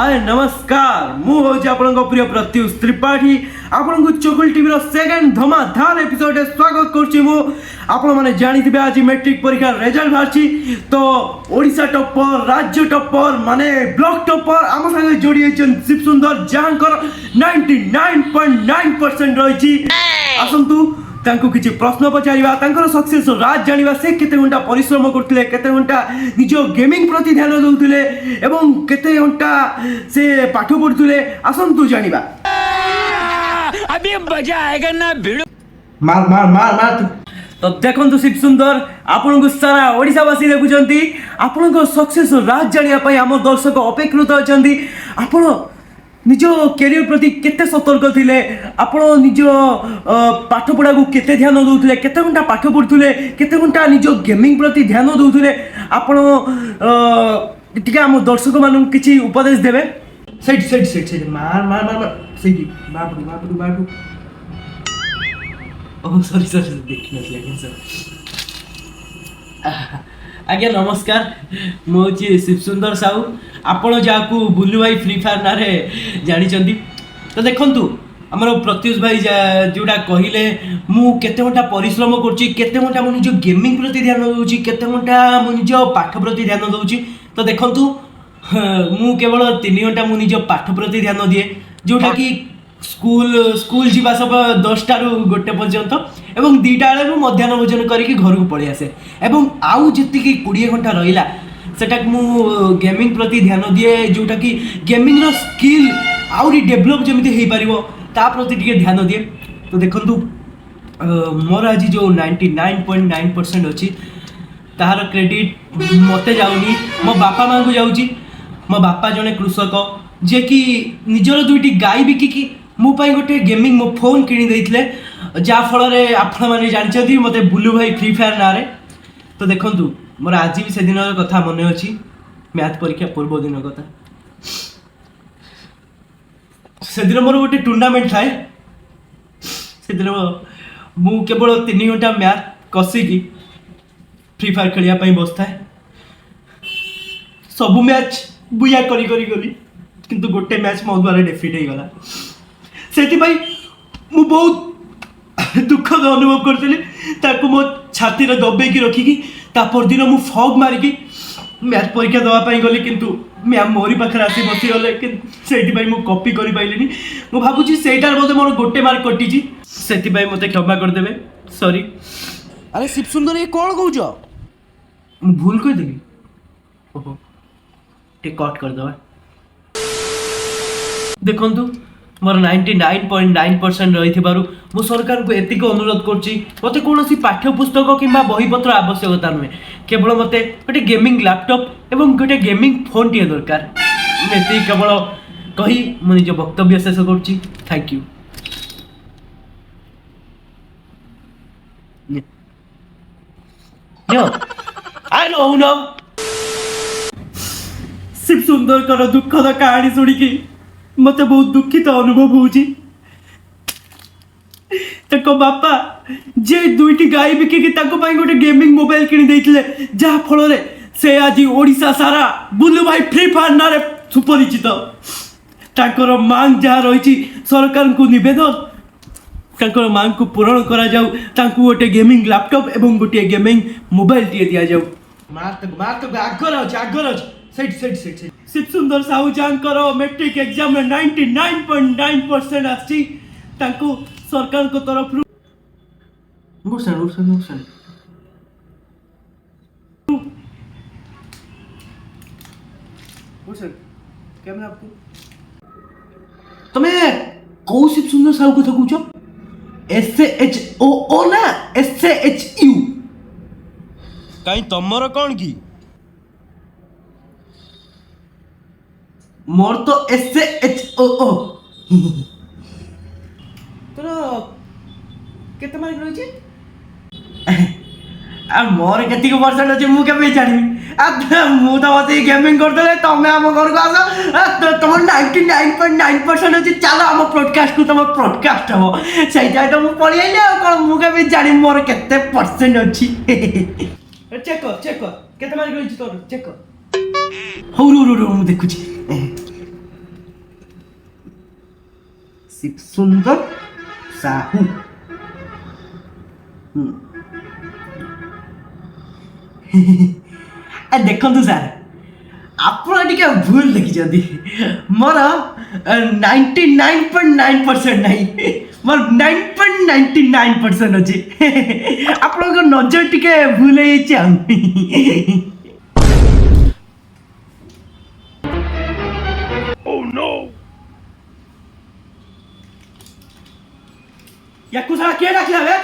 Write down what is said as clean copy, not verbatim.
हाय नमस्कार मु होची आपन प्रिय प्रत्युष त्रिपाठी आपन को चकुल टीवी रो सेकंड धमाधार एपिसोड स्वागत करछि। मु आपन माने जानिथिबे आज मैट्रिक परीक्षा रिजल्ट बाहरछि तो ओडिशा टॉपर राज्य टॉपर माने ब्लॉक टॉपर आम संगे जोड़ी होछन शिव सुंदर जांकर 99.9% रहिछि। आसंतु तांको किछि प्रश्न पचारिबा तांकर सक्सेस राज जानिबा से केते घंटा परिश्रम करथिले केते घंटा निजो गेमिंग प्रति ध्यान दउथिले एवं केते घंटा से पाठ पढुथिले आसंतु जानिबा। अभी मजा आएगा ना भिड़ो मार मार मार मार तो देखंतु शिव सुंदर आपन को सारा ओडिसावासी देखुचंती आपन को सक्सेस राज जानिया पई हम दर्शक अपेक्षित अछंती। आपन निज कैरियर प्रति केते सतर्क थिले आपण निज पाठ पढ़ा को केते ध्यान दउथिले केते घंटा पाठ पढुथिले केते घंटा निज गेमिंग प्रति ध्यान दउथिले आपण टिके हम दर्शक मानु किछि उपदेश देबे। सेट मार मार मार मार सेठी बाबू ओह सॉरी देखि नथि आज्ञा सर। आज्ञा नमस्कार मु होची शिव सुंदर साहू आपण जाकू बुल्लू भाई फ्री फायर ना रे जानी चंदी। तो देखंतु हमर प्रत्युष भाई जोड़ा कहिले मु केते घंटा परिश्रम करछि केते घंटा मु निज गेमिंग प्रति ध्यान दउछि केते घंटा मु निज पाठ प्रति ध्यान दउछि। तो देखंतु मु केवल 3 घंटा मु निज पाठ प्रति ध्यान दिए जोटा कि स्कूल जीवा सब 10टा रु गोटे पर्यंत एवं 2टा बेलू मध्याह्न भोजन करके घर को पड़े आसे एवं आउ जति 20 घंटा रहिला सेटा मु गेमिंग प्रति ध्यान दिए जोटा कि गेमिंग रो स्किल आउरी डेवलप जमिति हेई परिबो ता प्रति टिके ध्यान दिए। तो देखंतु मोर आज जो 99.9% अछि ताहार क्रेडिट मते जाउनी मो बापा मां को जाउची। मो बापा जने कृषक जे कि निजर दुईटी गाय बिकी कि मो पाई गोटे गेमिंग मो फोन किनी देइथिले जा फल रे आपण माने जानचदी मते बुल्लू भाई फ्री फायर ना रे। तो देखंतु मोर आज भी से दिन कथा मन अछि मैथ परीक्षा पूर्व दिन कथा से दिन मोर गोटे टूर्नामेंट थाए से दिन मु केवल 3 घंटा मैथ कसी की फ्री फायर खेलिया पई बसथाए सब मैच बुया करी करी गली किंतु गोटे मैच मो द्वारा डिफीट हो गला सेति भाई मु बहुत दुखद अनुभव करथिले ताको मो छाती रे दबे की रखी की ता पर दिन मु फॉग मारी की मैथ परीक्षा दवा पाई गली किंतु मैम मोरी पाखर आसी बसी गले कि सेति भाई मु कॉपी करि पाइलेनी मु भाबुची सेटार मध्ये मोर गोटे मार्क कटि जी सेति भाई मते क्षमा कर देबे सॉरी। अरे शिव सुंदर ये कौन कहूछ मु भूल कहि देली ओहो टे कट कर दवा। देखंतु मोर 99.9% रही मु सरकार को एतिक अनुरोध करछि मते कोनोसी पाठ्य पुस्तक किंबा बही पत्र आवश्यकता नुहे केवल मते गोटे गेमिंग लैपटॉप एवं गोटे गेमिंग फोन टिए दरकार एति केवल कही मु निज वक्तव्य शेष करछि। Thank you. यो आई नो शिव सुंदर कर दुखद कहानी सुनी की मते बहुत दुखित अनुभव होउची। तको बापा जे दुईटी गाय बिकी कि ताको पाई गोटे गेमिंग मोबाइल किनी देइथिले जा फल रे से आज ओडिसा सारा बुल्लू भाई फ्री फायर ना रे सुपरिचित। ताकर मांग जा रहिची सरकार को निवेदन ताकर मांग को पूर्ण करा जाऊ तांको गोटे गेमिंग लैपटॉप एवं गोटे गेमिंग मोबाइल दिए दिया जाऊ। मार तो आगर अछि सेट शिव सुंदर साहू जांकर मैट्रिक एग्जाम में 99.9% आछि तांको सरकार को तरफ गुसन कैमरा आपको तमे कौ शिव सुंदर साहू को कहूछ SHOO ना SHU कहीं तमर कौन की मोर तो SHOO तोर केते मार्क रही आ मोर केति को परसेंट अछि मु केबे जानिबी आ मु तो बसे गेमिंग कर देले तमे हम घर को आसो तुम 99.9% अछि चलो हम पॉडकास्ट को तुम पॉडकास्ट हो सही जाय तो मु पळी आइले कोन मु केबे जानि मोर केते परसेंट अछि चेक कर केते मार्क रही तोर चेक कर हो रो रो रो मु देखुची ଶିବସୁନ୍ଦର ସାହୁ। ଦେଖନ୍ତୁ ସାର୍, ଆପଣ ଟିକେ ଭୁଲ ଦେଖିଛନ୍ତି। ମୋର 99.9% ନାହିଁ, ମୋର 9.99% ଅଛି। ଆପଣଙ୍କ ନଜର ଟିକେ ଭୁଲ ହେଇଯାଇଛି ଆଉ। ୟାକୁ ସାରା କିଏ ଡାକିଲା ବେ?